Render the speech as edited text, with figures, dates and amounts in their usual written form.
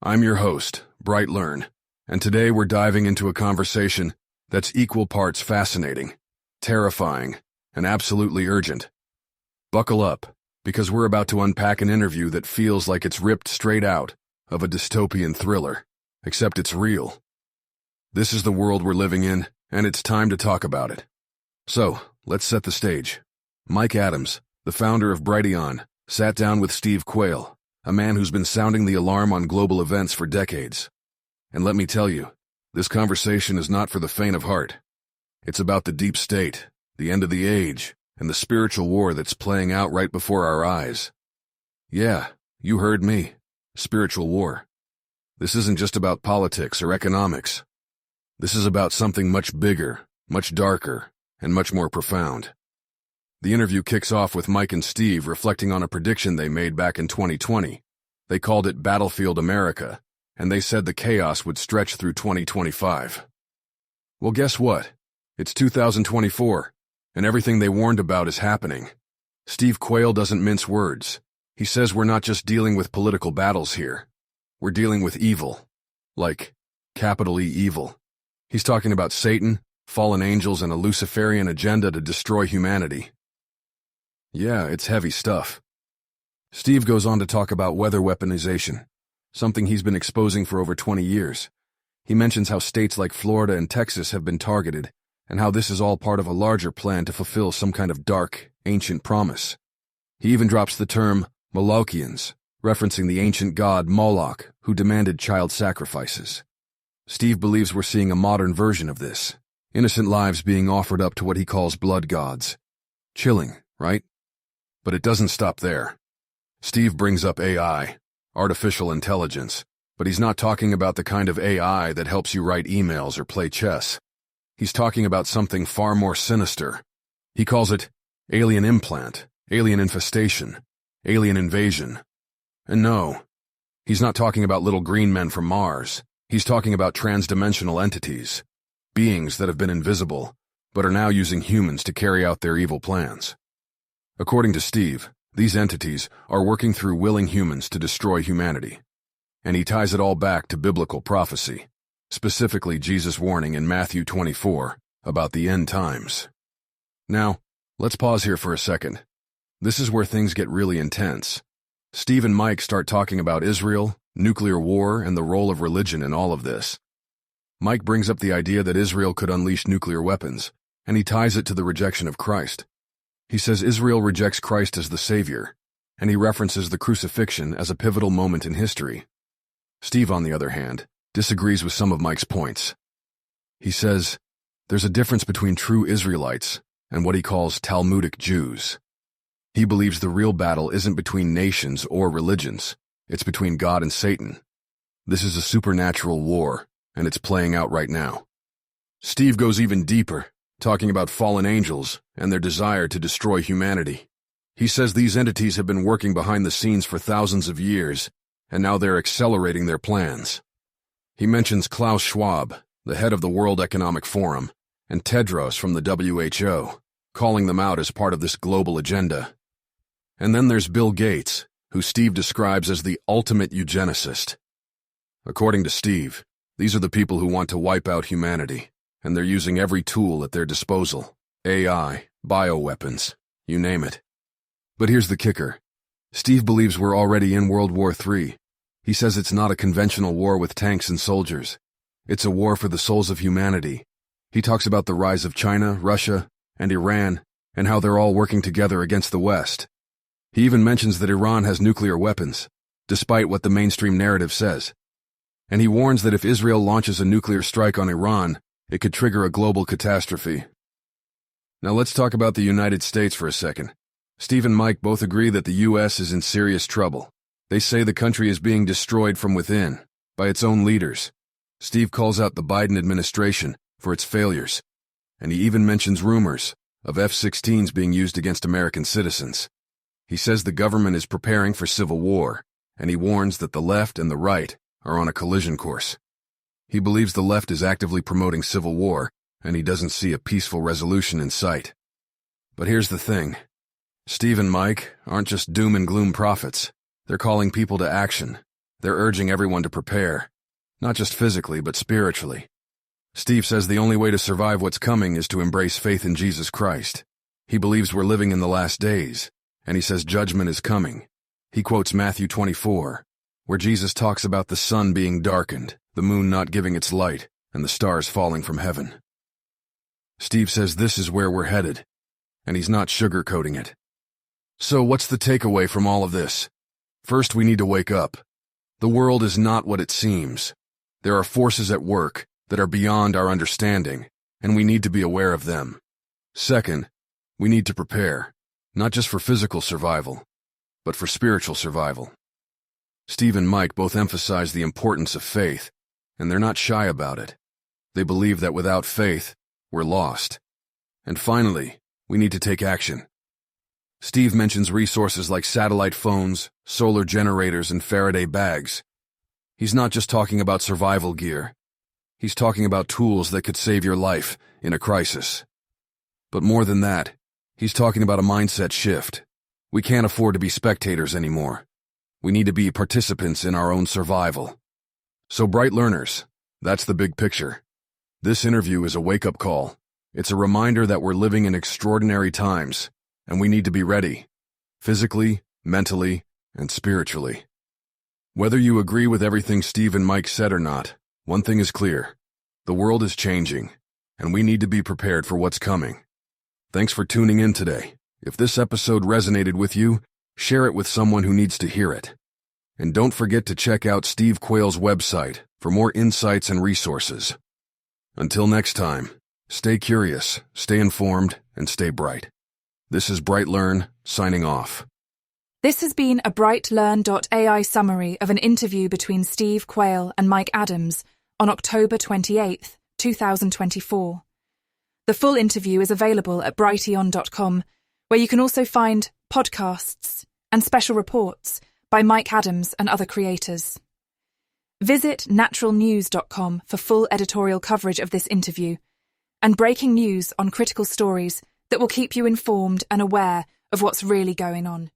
I'm your host, BrightLearn, and today we're diving into a conversation that's equal parts fascinating, terrifying, and absolutely urgent. Buckle up, because we're about to unpack an interview that feels like it's ripped straight out of a dystopian thriller, except it's real. This is the world we're living in, and it's time to talk about it. So, let's set the stage. Mike Adams, the founder of BrightLearn, sat down with Steve Quayle, a man who's been sounding the alarm on global events for decades. And let me tell you, this conversation is not for the faint of heart. It's about the deep state, the end of the age, and the spiritual war that's playing out right before our eyes. Yeah, you heard me. Spiritual war. This isn't just about politics or economics. This is about something much bigger, much darker, and much more profound. The interview kicks off with Mike and Steve reflecting on a prediction they made back in 2020. They called it Battlefield America, and they said the chaos would stretch through 2025. Well, guess what? It's 2024, and everything they warned about is happening. Steve Quayle doesn't mince words. He says we're not just dealing with political battles here. We're dealing with evil. Like, capital E evil. He's talking about Satan, fallen angels, and a Luciferian agenda to destroy humanity. Yeah, it's heavy stuff. Steve goes on to talk about weather weaponization, something he's been exposing for over 20 years. He mentions how states like Florida and Texas have been targeted, and how this is all part of a larger plan to fulfill some kind of dark, ancient promise. He even drops the term Molochians, referencing the ancient god Moloch, who demanded child sacrifices. Steve believes we're seeing a modern version of this, innocent lives being offered up to what he calls blood gods. Chilling, right? But it doesn't stop there. Steve brings up AI, artificial intelligence, but he's not talking about the kind of AI that helps you write emails or play chess. He's talking about something far more sinister. He calls it alien implant, alien infestation, alien invasion. And no, he's not talking about little green men from Mars. He's talking about transdimensional entities, beings that have been invisible, but are now using humans to carry out their evil plans. According to Steve, these entities are working through willing humans to destroy humanity. And he ties it all back to biblical prophecy, specifically Jesus' warning in Matthew 24 about the end times. Now, let's pause here for a second. This is where things get really intense. Steve and Mike start talking about Israel, nuclear war, and the role of religion in all of this. Mike brings up the idea that Israel could unleash nuclear weapons, and he ties it to the rejection of Christ. He says Israel rejects Christ as the Savior, and he references the crucifixion as a pivotal moment in history. Steve, on the other hand, disagrees with some of Mike's points. He says there's a difference between true Israelites and what he calls Talmudic Jews. He believes the real battle isn't between nations or religions, it's between God and Satan. This is a supernatural war, and it's playing out right now. Steve goes even deeper, talking about fallen angels and their desire to destroy humanity. He says these entities have been working behind the scenes for thousands of years, and now they're accelerating their plans. He mentions Klaus Schwab, the head of the World Economic Forum, and Tedros from the WHO, calling them out as part of this global agenda. And then there's Bill Gates, who Steve describes as the ultimate eugenicist. According to Steve, these are the people who want to wipe out humanity, and they're using every tool at their disposal. AI, bioweapons, you name it. But here's the kicker. Steve believes we're already in World War III. He says it's not a conventional war with tanks and soldiers. It's a war for the souls of humanity. He talks about the rise of China, Russia, and Iran, and how they're all working together against the West. He even mentions that Iran has nuclear weapons, despite what the mainstream narrative says. And he warns that if Israel launches a nuclear strike on Iran, it could trigger a global catastrophe. Now let's talk about the United States for a second. Steve and Mike both agree that the U.S. is in serious trouble. They say the country is being destroyed from within, by its own leaders. Steve calls out the Biden administration for its failures, and he even mentions rumors of F-16s being used against American citizens. He says the government is preparing for civil war, and he warns that the left and the right are on a collision course. He believes the left is actively promoting civil war, and he doesn't see a peaceful resolution in sight. But here's the thing. Steve and Mike aren't just doom and gloom prophets. They're calling people to action. They're urging everyone to prepare, not just physically, but spiritually. Steve says the only way to survive what's coming is to embrace faith in Jesus Christ. He believes we're living in the last days, and he says judgment is coming. He quotes Matthew 24, where Jesus talks about the sun being darkened, the moon not giving its light, and the stars falling from heaven. Steve says this is where we're headed, and he's not sugarcoating it. So what's the takeaway from all of this? First, we need to wake up. The world is not what it seems. There are forces at work that are beyond our understanding, and we need to be aware of them. Second, we need to prepare, not just for physical survival, but for spiritual survival. Steve and Mike both emphasize the importance of faith, and they're not shy about it. They believe that without faith, we're lost. And finally, we need to take action. Steve mentions resources like satellite phones, solar generators, and Faraday bags. He's not just talking about survival gear. He's talking about tools that could save your life in a crisis. But more than that, he's talking about a mindset shift. We can't afford to be spectators anymore. We need to be participants in our own survival. So bright learners, that's the big picture. This interview is a wake-up call. It's a reminder that we're living in extraordinary times, and we need to be ready, physically, mentally, and spiritually. Whether you agree with everything Steve and Mike said or not, one thing is clear. The world is changing, and we need to be prepared for what's coming. Thanks for tuning in today. If this episode resonated with you, share it with someone who needs to hear it. And don't forget to check out Steve Quayle's website for more insights and resources. Until next time, stay curious, stay informed, and stay bright. This is BrightLearn, signing off. This has been a BrightLearn.ai summary of an interview between Steve Quayle and Mike Adams on October 28, 2024. The full interview is available at brighteon.com, where you can also find podcasts and special reports by Mike Adams and other creators. Visit naturalnews.com for full editorial coverage of this interview and breaking news on critical stories that will keep you informed and aware of what's really going on.